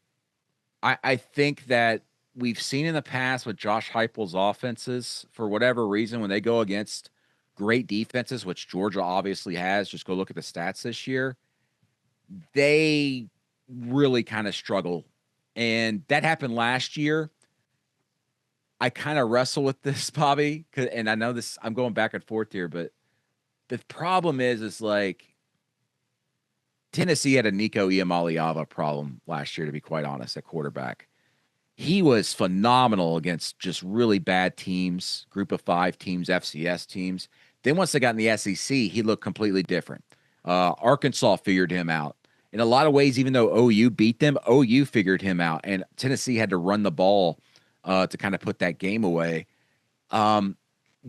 I think that we've seen in the past with Josh Heupel's offenses, for whatever reason, when they go against great defenses, which Georgia obviously has, just go look at the stats this year, they really kind of struggle. And that happened last year. I kind of wrestle with this, Bobby, and I know this, I'm going back and forth here, but the problem is like Tennessee had a Nico Iamaleava problem last year, to be quite honest, at quarterback. He was phenomenal against just really bad teams, group of 5 teams, FCS teams. Then once they got in the SEC, he looked completely different. Arkansas figured him out. In a lot of ways, even though OU beat them, OU figured him out, and Tennessee had to run the ball to kind of put that game away.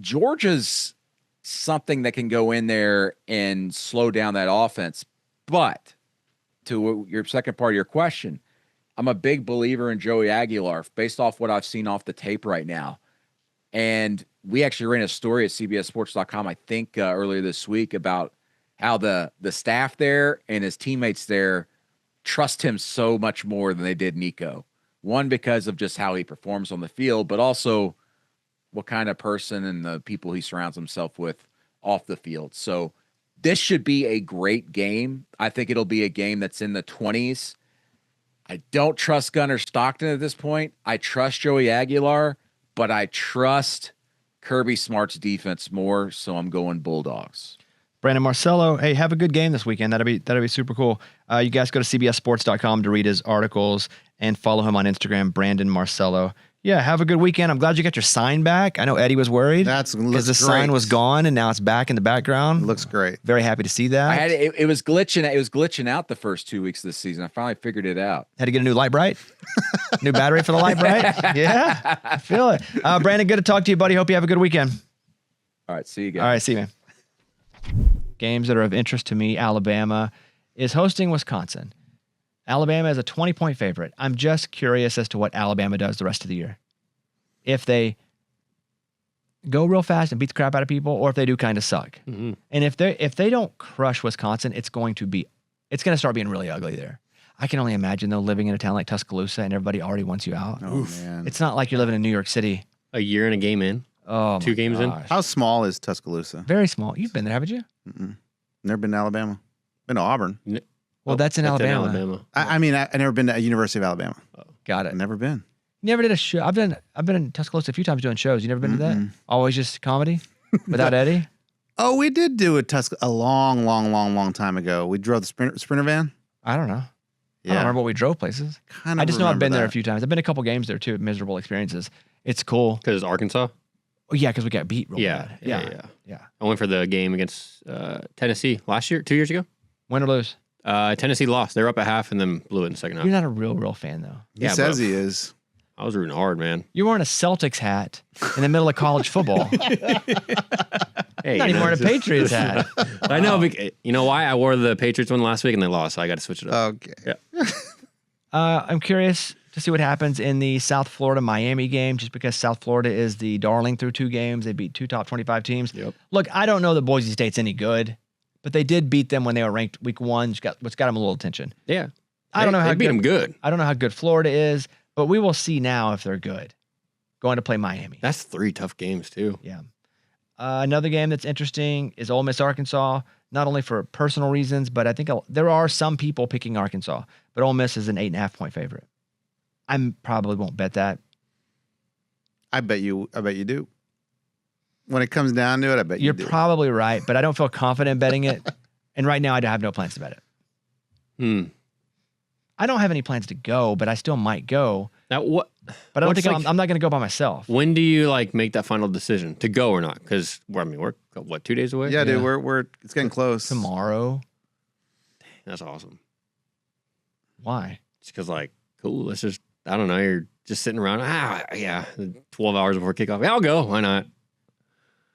Georgia's something that can go in there and slow down that offense. But to your second part of your question, I'm a big believer in Joey Aguilar based off what I've seen off the tape right now. And we actually ran a story at CBSSports.com, I think, earlier this week about how the staff there and his teammates there trust him so much more than they did Nico. One, because of just how he performs on the field, but also what kind of person and the people he surrounds himself with off the field. So this should be a great game. I think it'll be a game that's in the 20s. I don't trust Gunnar Stockton at this point. I trust Joey Aguilar, but I trust Kirby Smart's defense more, so I'm going Bulldogs. Brandon Marcello, hey, have a good game this weekend. That'd be super cool. You guys go to CBSSports.com to read his articles and follow him on Instagram, Brandon Marcello. Yeah, have a good weekend. I'm glad you got your sign back. I know Eddie was worried because the sign was gone and now it's back in the background. Looks great. Very happy to see that. It was glitching. It was glitching out the first 2 weeks of this season. I finally figured it out. Had to get a new light bright, new battery for the light bright. Yeah, I feel it. Brandon, good to talk to you, buddy. Hope you have a good weekend. All right, see you guys. All right, see you, man. Games that are of interest to me. Alabama is hosting Wisconsin. Alabama is a 20-point favorite. I'm just curious as to what Alabama does the rest of the year. If they go real fast and beat the crap out of people, or if they do kind of suck. Mm-hmm. And if they don't crush Wisconsin, it's going to start being really ugly there. I can only imagine though living in a town like Tuscaloosa and everybody already wants you out. Oh man, it's not like you're living in New York City. A year and a game in. Oh, 2 games in. How small is Tuscaloosa? Very small. You've been there, haven't you? Mm-mm. Never been to Alabama. Been to Auburn. Well, that's in Alabama. I mean, I never been to University of Alabama. Got it. Never been. You never did a show. I've been in Tuscaloosa a few times doing shows. You never been to that? Always just comedy without Eddie? Oh, we did do a long time ago. We drove the Sprinter van. I don't know. I don't remember what we drove places. I just know I've been there a few times. I've been to a couple games there too. Miserable experiences. It's cool. Because it's Arkansas? Oh, yeah, because we got beat real bad. Yeah. I went for the game against Tennessee last year, 2 years ago. Win or lose? Tennessee lost. They were up at half and then blew it in the second half. You're not a real fan though. He says he is. I was rooting hard, man. You're wearing a Celtics hat in the middle of college football. Hey, not even wearing a Patriots hat. I know. You know why? I wore the Patriots one last week and they lost, so I got to switch it up. Okay. Yeah. I'm curious to see what happens in the South Florida Miami game, just because South Florida is the darling through 2 games. They beat 2 top 25 teams. Yep. Look, I don't know that Boise State's any good, but they did beat them when they were ranked week 1, which got them a little attention. Yeah. I don't know how they beat them good. I don't know how good Florida is, but we will see now if they're good. Going to play Miami. That's 3 tough games too. Yeah. Another game that's interesting is Ole Miss Arkansas, not only for personal reasons, but I think there are some people picking Arkansas, but Ole Miss is an 8.5-point favorite. I probably won't bet that. I bet you do. When it comes down to it, I bet you do. You're probably right, but I don't feel confident betting it. And right now I have no plans to bet it. I don't have any plans to go, but I still might go. Now what? But I don't think I'm not going to go by myself. When do you make that final decision to go or not? Because we're 2 days away? Yeah, dude, we're it's getting close. Tomorrow. Dang, that's awesome. Why? It's because cool. Let's just, I don't know. You're just sitting around. 12 hours before kickoff. Yeah, I'll go. Why not?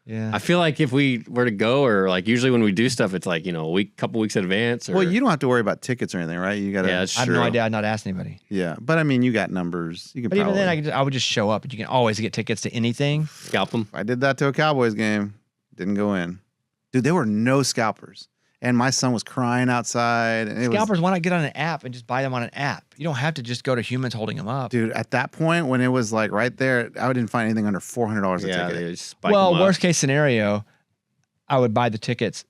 Yeah. I feel like if we were to go, or usually when we do stuff, it's a couple weeks in advance. Or, well, you don't have to worry about tickets or anything, right? You got. Yeah, that's I have true. no idea. I've not asked anybody. Yeah, but I mean, you got numbers. You can. But even then, I would just show up, and you can always get tickets to anything. Scalp them. I did that to a Cowboys game. Didn't go in. Dude, there were no scalpers. and my son was crying outside. And Scalpers, why not get on an app and just buy them on an app? You don't have to just go to humans holding them up. dude, at that point when it was like right there, I didn't find anything under $400 a Yeah, ticket. they just spike Well, them up. worst case scenario, I would buy the tickets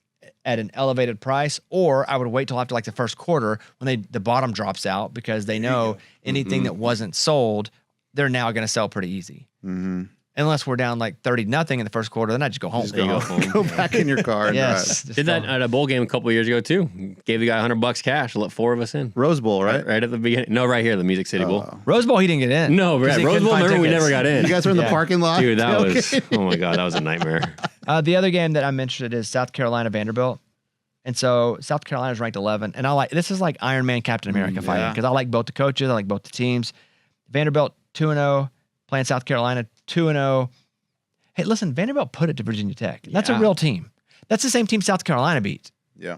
at an elevated price, or I would wait till after like the first quarter when the bottom drops out because they know anything that wasn't sold, they're now going to sell pretty easy. Mm-hmm. Unless we're down like 30-0 in the first quarter, then I just go home. Just go home. Go back in your car and Yes. drive. just Did that go. at a bowl game a couple of years ago too. Gave the guy $100 cash to let 4 of us in. Rose Bowl, right? Right at the beginning. No, right here, the Music City Bowl. Rose Bowl, he didn't get in. No, 'Cause right. he Rose couldn't Bowl, find remember we tickets. never got in. You guys were in the Yeah. parking lot? Dude, that Okay. was, oh my God, that was a nightmare. The other game that I'm interested in is South Carolina Vanderbilt. And so South Carolina is ranked 11. And this is like Iron Man Captain America fighting because I like both the coaches. I like both the teams. Vanderbilt 2-0, playing South Carolina 2-0. Hey, listen, Vanderbilt put it to Virginia Tech. That's a Yeah. real team. That's the same team South Carolina beat Yeah.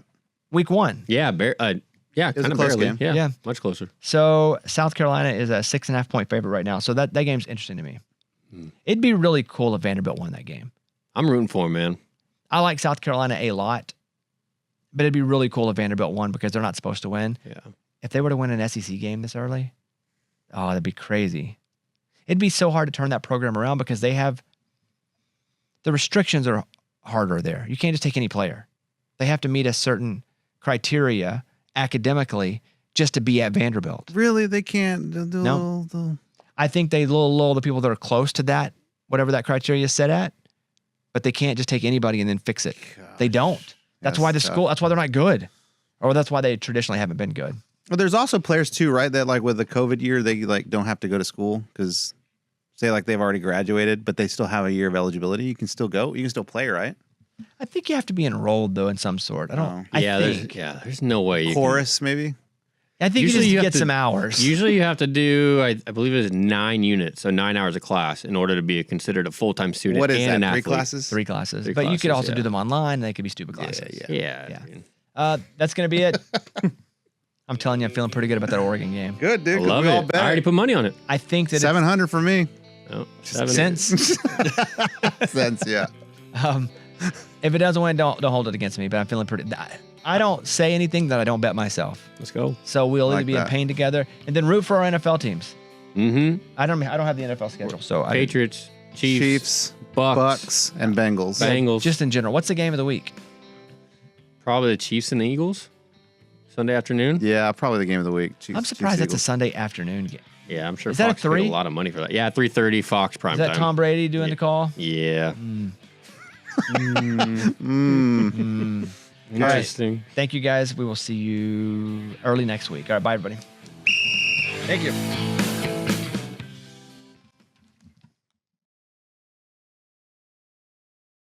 week 1. Yeah, was kind a of close barely. game. Yeah, Yeah. much closer. So South Carolina is a 6.5 point favorite right now. So that game's interesting to me. It'd be really cool if Vanderbilt won that game. I'm rooting for him, man. I like South Carolina a lot, but it'd be really cool if Vanderbilt won because they're not supposed to win. Yeah. If they were to win an SEC game this early, oh, that'd be crazy. It'd be so hard to turn that program around because they have the restrictions are harder there. You can't just take any player. They have to meet a certain criteria academically just to be at Vanderbilt. Really? They can't? No. I think they lull the people that are close to that, whatever that criteria is set at, but they can't just take anybody and then fix it. They don't. That's That's why the tough. school, that's why they're not good. Or that's why they traditionally haven't been good. Well, there's also players too, right? That like with the COVID year, they like don't have to go to school because say like they've already graduated, but they still have a year of eligibility. You can still go. You can still play, right? I think you have to be enrolled though in some sort. I don't. Oh. I think. There's no way you Chorus, maybe. I think Usually you you just have get to- some hours. Usually you have to do, I believe it's 9 units, so 9 hours of class in order to be considered a full-time student What is and that? an 3 athlete. classes? 3 classes, Three but you could classes, also yeah. do them online. And they could be stupid classes. Yeah. Yeah. I mean, That's gonna be it. I'm telling you, I'm feeling pretty good about that Oregon game. Good, dude. I 'cause love we all it. bet. I already put money on it. I think that 700 for me. Oh, since Cents, yeah. if it doesn't win, don't hold it against me. But I'm feeling pretty. I don't say anything that I don't bet myself. Let's go. So we'll either Like be in that. pain together and then root for our NFL teams. Mm-hmm. I don't have the NFL schedule, so I Patriots, Chiefs, Chiefs, Bucks, Bucks, and Bengals. Bengals. just in general. What's the game of the week? Probably the Chiefs and the Eagles. Sunday afternoon. Yeah, probably the game of the week. Chiefs, I'm surprised that's a Eagles. Sunday afternoon game. Yeah, I'm sure Is that a Fox paid 3? a lot of money for that. Yeah, 3:30 Fox prime Is that time. Tom Brady doing the call? Yeah. Interesting. Thank you guys. We will see you early next week. All right, bye everybody. Thank you.